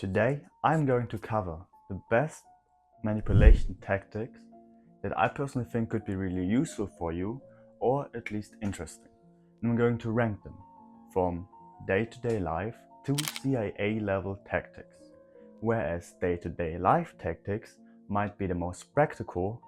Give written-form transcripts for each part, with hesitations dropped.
Today I'm going to cover the best manipulation tactics that I personally think could be really useful for you, or at least interesting. And I'm going to rank them from day-to-day life to CIA level tactics. Whereas day-to-day life tactics might be the most practical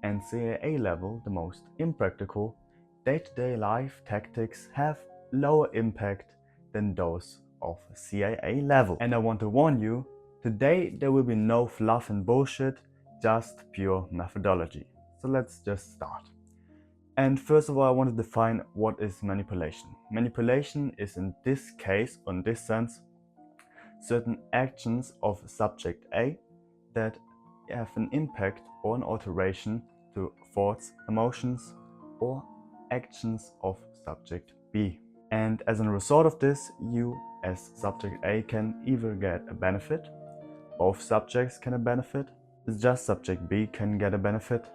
and CIA level the most impractical, day-to-day life tactics have lower impact than those of CIA level. And I want to warn you, today there will be no fluff and bullshit, just pure methodology. So let's just start. And first of all, I want to define what is manipulation. Manipulation is in this case, or in this sense, certain actions of subject A that have an impact or an alteration to thoughts, emotions, or actions of subject B. And as a result of this, you as subject A can either get a benefit, both subjects can benefit, just subject B can get a benefit,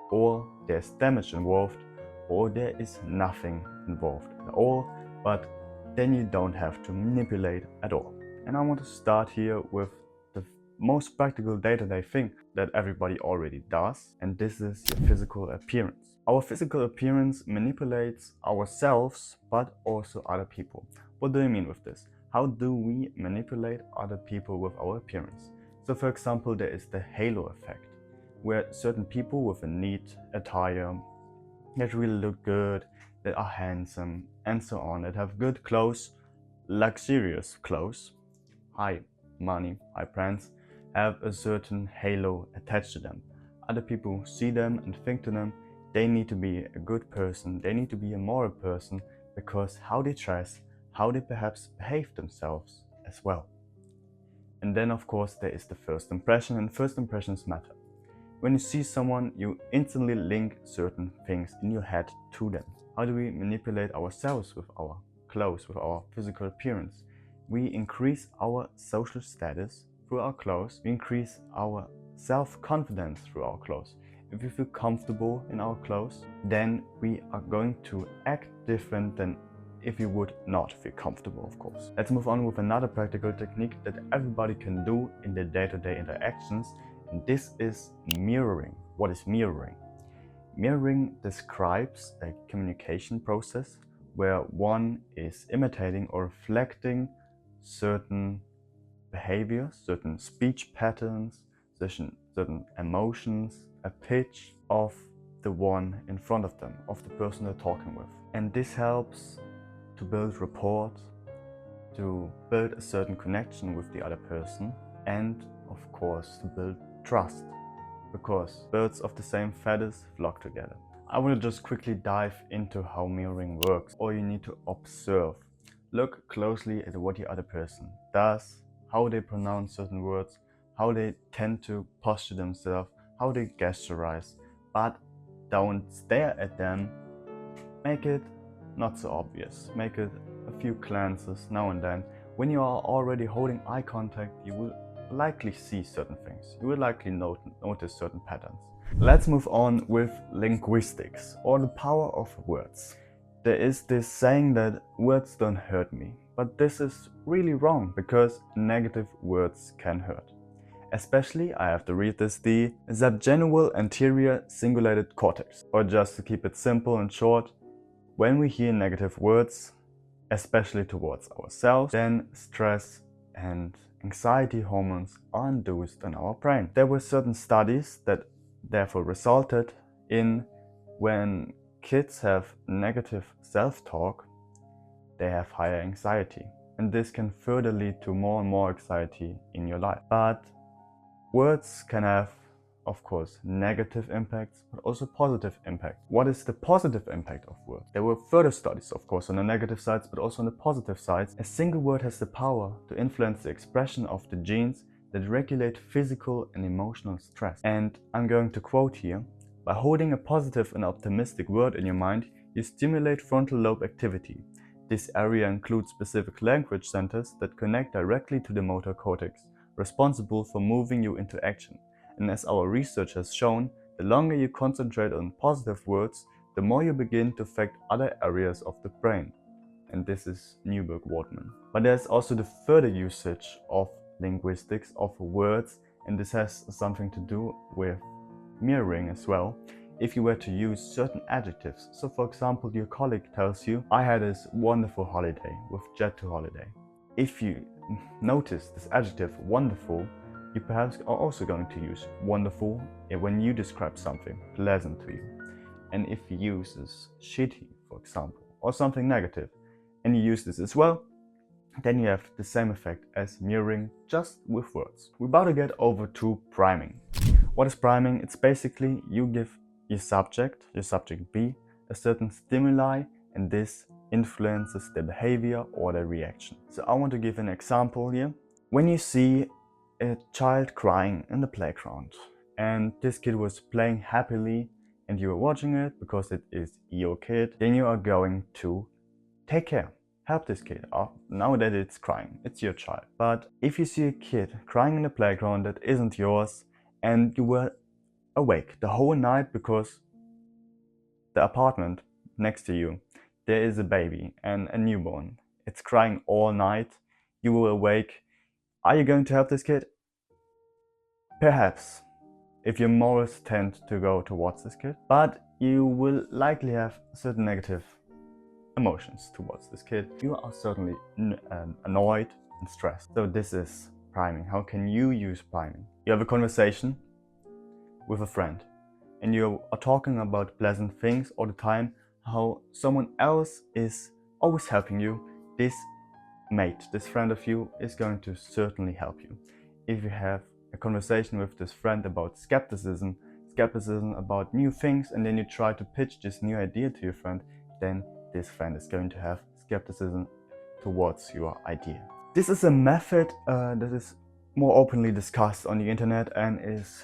or there's damage involved, or there is nothing involved at all, but then you don't have to manipulate at all. And I want to start here with the most practical day-to-day thing that everybody already does, and this is your physical appearance. Our physical appearance manipulates ourselves, but also other people. What do I mean with this? How do we manipulate other people with our appearance? So for example, there is the halo effect, where certain people with a neat attire, that really look good, that are handsome, and so on, that have good clothes, luxurious clothes, high money, high brands, have a certain halo attached to them. Other people see them and think to them, they need to be a good person, they need to be a moral person, because how they dress, how they perhaps behave themselves as well. And then of course there is the first impression, and first impressions matter. When you see someone, you instantly link certain things in your head to them. How do we manipulate ourselves with our clothes, with our physical appearance? We increase our social status through our clothes. We increase our self-confidence through our clothes. If we feel comfortable in our clothes, then we are going to act different than if you would not feel comfortable, of course. Let's move on with another practical technique that everybody can do in their day-to-day interactions, and this is mirroring. What is mirroring? Mirroring describes a communication process where one is imitating or reflecting certain behaviors, certain speech patterns, certain emotions, a pitch of the one in front of them, of the person they're talking with. And this helps to build rapport, to build a certain connection with the other person, and of course to build trust, because birds of the same feathers flock together. I want to just quickly dive into how mirroring works. All you need to observe. Look closely at what the other person does, how they pronounce certain words, how they tend to posture themselves, how they gesturize, but don't stare at them. Make it not so obvious. Make it a few glances now and then. When you are already holding eye contact, you will likely see certain things. You will likely notice certain patterns. Let's move on with linguistics, or the power of words. There is this saying that words don't hurt me, but this is really wrong, because negative words can hurt. Especially, I have to read this, the subgenual anterior cingulated cortex, or just to keep it simple and short, when we hear negative words, especially towards ourselves, then stress and anxiety hormones are induced in our brain. There were certain studies that therefore resulted in when kids have negative self-talk, they have higher anxiety. And this can further lead to more and more anxiety in your life. But words can have, of course, negative impacts, but also positive impact. What is the positive impact of words? There were further studies, of course, on the negative sides, but also on the positive sides. A single word has the power to influence the expression of the genes that regulate physical and emotional stress. And I'm going to quote here, by holding a positive and optimistic word in your mind, you stimulate frontal lobe activity. This area includes specific language centers that connect directly to the motor cortex, responsible for moving you into action. And as our research has shown, the longer you concentrate on positive words, the more you begin to affect other areas of the brain. And this is Newberg-Wortman. But there's also the further usage of linguistics of words, and this has something to do with mirroring as well. If you were to use certain adjectives, so for example, your colleague tells you, I had this wonderful holiday with jet to holiday. If you notice this adjective wonderful, you perhaps are also going to use wonderful when you describe something pleasant to you. And if you use this shitty, for example, or something negative, and you use this as well, then you have the same effect as mirroring, just with words. We're about to get over to priming. What is priming? It's basically you give your subject B, a certain stimuli, and this influences their behavior or their reaction. So I want to give an example here. When you see a child crying in the playground, and this kid was playing happily, and you are watching it because it is your kid, then you are going to take care. Help this kid. Now that it's crying, it's your child. But if you see a kid crying in the playground that isn't yours, and you were awake the whole night because the apartment next to you, there is a baby and a newborn. It's crying all night. You were awake. Are you going to help this kid? Perhaps, if your morals tend to go towards this kid. But you will likely have certain negative emotions towards this kid. You are certainly annoyed and stressed. So this is priming. How can you use priming? You have a conversation with a friend, and you are talking about pleasant things all the time, how someone else is always helping you. This mate, this friend of you, is going to certainly help you. If you have a conversation with this friend about skepticism about new things, and then you try to pitch this new idea to your friend, then this friend is going to have skepticism towards your idea. This is a method that is more openly discussed on the internet and is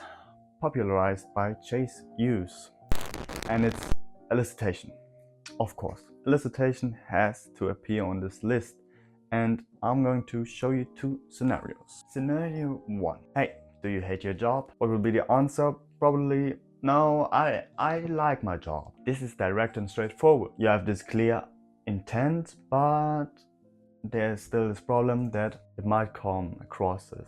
popularized by Chase Hughes, and it's elicitation. Of course, elicitation has to appear on this list, and I'm going to show you two scenarios. Scenario 1. Hey, do you hate your job? What will be the answer? Probably, no, I like my job. This is direct and straightforward. You have this clear intent, but there's still this problem that it might come across as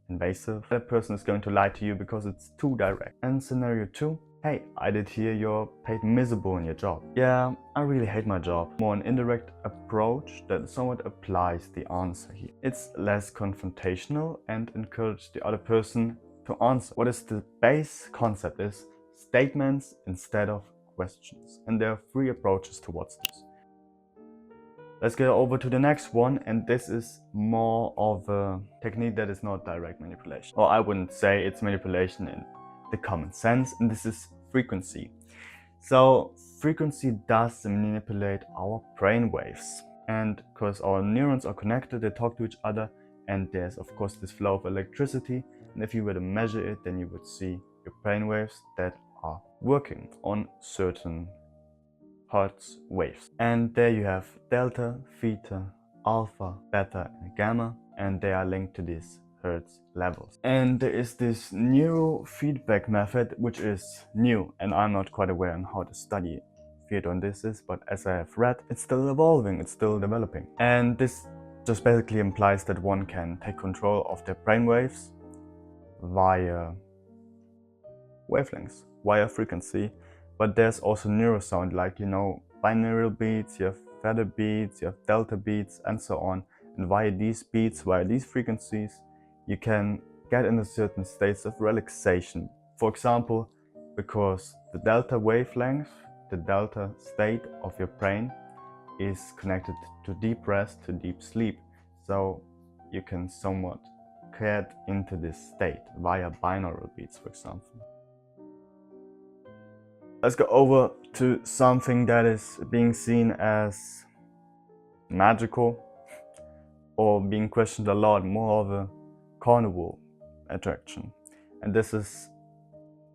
invasive. That person is going to lie to you because it's too direct. And scenario 2. Hey, I did hear you're paid miserable in your job. Yeah, I really hate my job. More an indirect approach that somewhat applies the answer here. It's less confrontational and encourages the other person to answer. What is the base concept is statements instead of questions. And there are 3 approaches towards this. Let's get over to the next one, and this is more of a technique that is not direct manipulation. Or I wouldn't say it's manipulation in the common sense, and this is frequency. So frequency does manipulate our brain waves, and because our neurons are connected, they talk to each other, and there's of course this flow of electricity, and if you were to measure it, then you would see your brain waves that are working on certain hertz waves. And there you have delta, theta, alpha, beta, and gamma, and they are linked to these hertz levels. And there is this neurofeedback method, which is new, and I'm not quite aware on how the study field on this is, but as I have read, it's still evolving, it's still developing. And this just basically implies that one can take control of their brainwaves via wavelengths, via frequency. But there's also neurosound, like, binaural beats, you have theta beats, you have delta beats, and so on. And via these beats, via these frequencies, you can get into certain states of relaxation. For example, because the delta wavelength, the delta state of your brain is connected to deep rest, to deep sleep. So you can somewhat get into this state via binaural beats, for example. Let's go over to something that is being seen as magical or being questioned a lot, more of a carnival attraction. And this is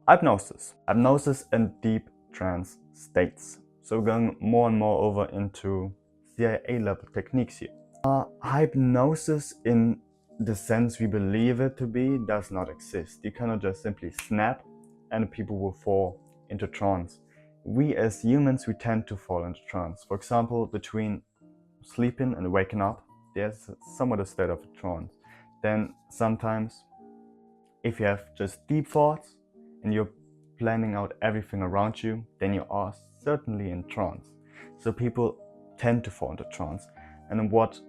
hypnosis. Hypnosis and deep trance states. So we're going more and more over into CIA level techniques here. Hypnosis in the sense we believe it to be does not exist. You cannot just simply snap and people will fall into trance. We as humans, we tend to fall into trance. For example, between sleeping and waking up, there's somewhat a state of a trance. then sometimes if you have just deep thoughts and you're planning out everything around you, then you are certainly in trance. So people tend to fall into trance. And what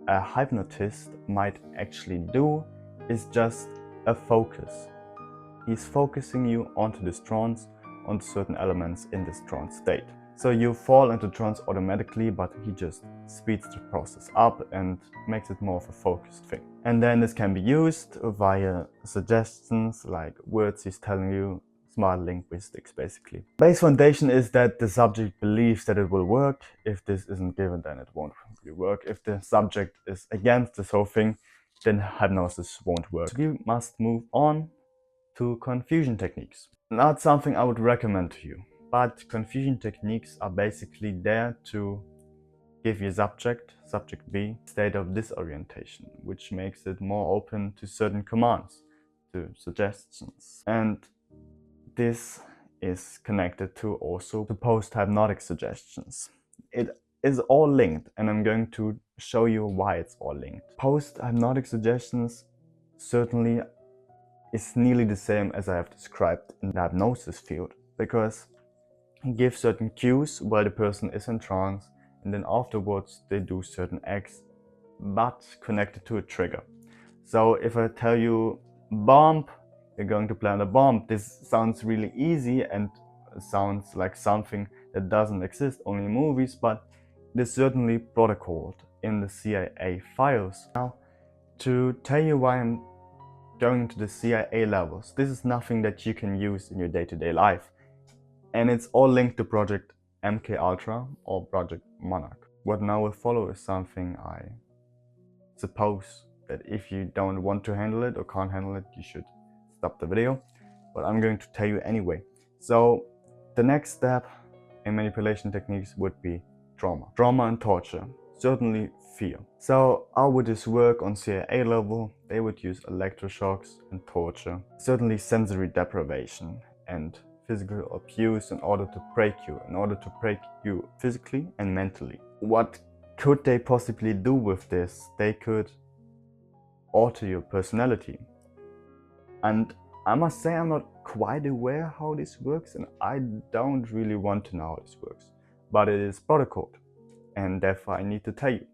a hypnotist might actually do is just a focus. He's focusing you onto this trance, onto certain elements in this trance state. So you fall into trance automatically, but he just speeds the process up and makes it more of a focused thing. And then this can be used via suggestions, like words he's telling you, smart linguistics basically. Base foundation is that the subject believes that it will work. If this isn't given, then it won't really work. If the subject is against this whole thing, then hypnosis won't work. So we must move on to confusion techniques. Not something I would recommend to you, but confusion techniques are basically there to give your subject B, state of disorientation, which makes it more open to certain commands, to suggestions. And this is connected to also the post-hypnotic suggestions. It is all linked, and I'm going to show you why it's all linked. Post-hypnotic suggestions certainly is nearly the same as I have described in the hypnosis field, because it gives certain cues while the person is in trance, and then afterwards they do certain acts, but connected to a trigger. So if I tell you bomb, you're going to plant a bomb. This sounds really easy and sounds like something that doesn't exist only in movies, but it is certainly protocoled in the CIA files. Now, to tell you why I'm going to the CIA levels, this is nothing that you can use in your day-to-day life. And it's all linked to Project MK Ultra or Project Monarch. What now will follow is something I suppose that if you don't want to handle it or can't handle it, you should stop the video. But I'm going to tell you anyway. So the next step in manipulation techniques would be trauma. Trauma and torture. Certainly fear. So how would this work on CIA level? They would use electroshocks and torture. Certainly sensory deprivation and physical abuse in order to break you physically and mentally. What could they possibly do with this? They could alter your personality. And I must say I'm not quite aware how this works, and I don't really want to know how this works. But it is protocoled, and therefore I need to tell you,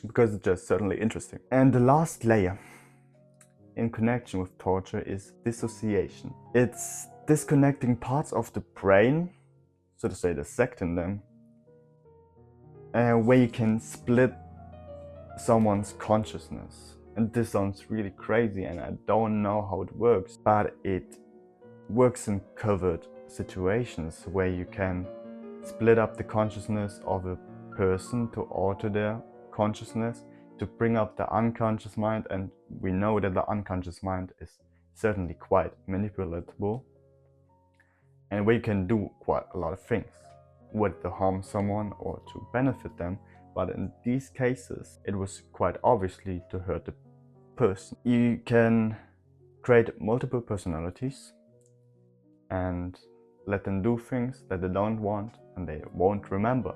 because it's just certainly interesting. And the last layer in connection with torture is dissociation. It's disconnecting parts of the brain, so to say dissecting them, where you can split someone's consciousness. And this sounds really crazy and I don't know how it works, but it works in covert situations where you can split up the consciousness of a person to alter their consciousness, to bring up the unconscious mind. And we know that the unconscious mind is certainly quite manipulatable, and where you can do quite a lot of things, whether to harm someone or to benefit them. But in these cases, it was quite obviously to hurt the person. You can create multiple personalities and let them do things that they don't want and they won't remember.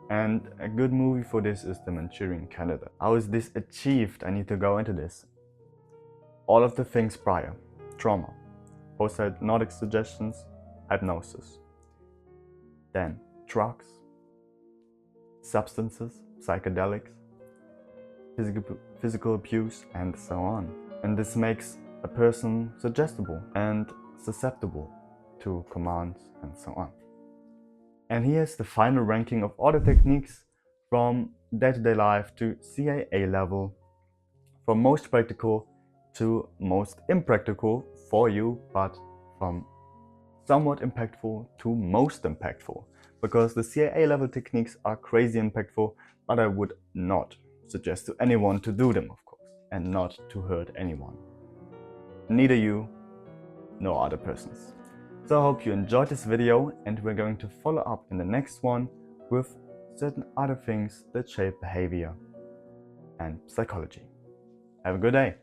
And a good movie for this is The Manchurian Candidate. How is this achieved? I need to go into this. All of the things prior: trauma, post-hypnotic suggestions, hypnosis, then drugs, substances, psychedelics, physical abuse, and so on. And this makes a person suggestible and susceptible to commands and so on. And here's the final ranking of all the techniques from day-to-day life to CIA level, from most practical to most impractical for you, but from somewhat impactful to most impactful. Because the CIA level techniques are crazy impactful, but I would not suggest to anyone to do them, of course, and not to hurt anyone. Neither you nor other persons. So I hope you enjoyed this video, and we're going to follow up in the next one with certain other things that shape behavior and psychology. Have a good day.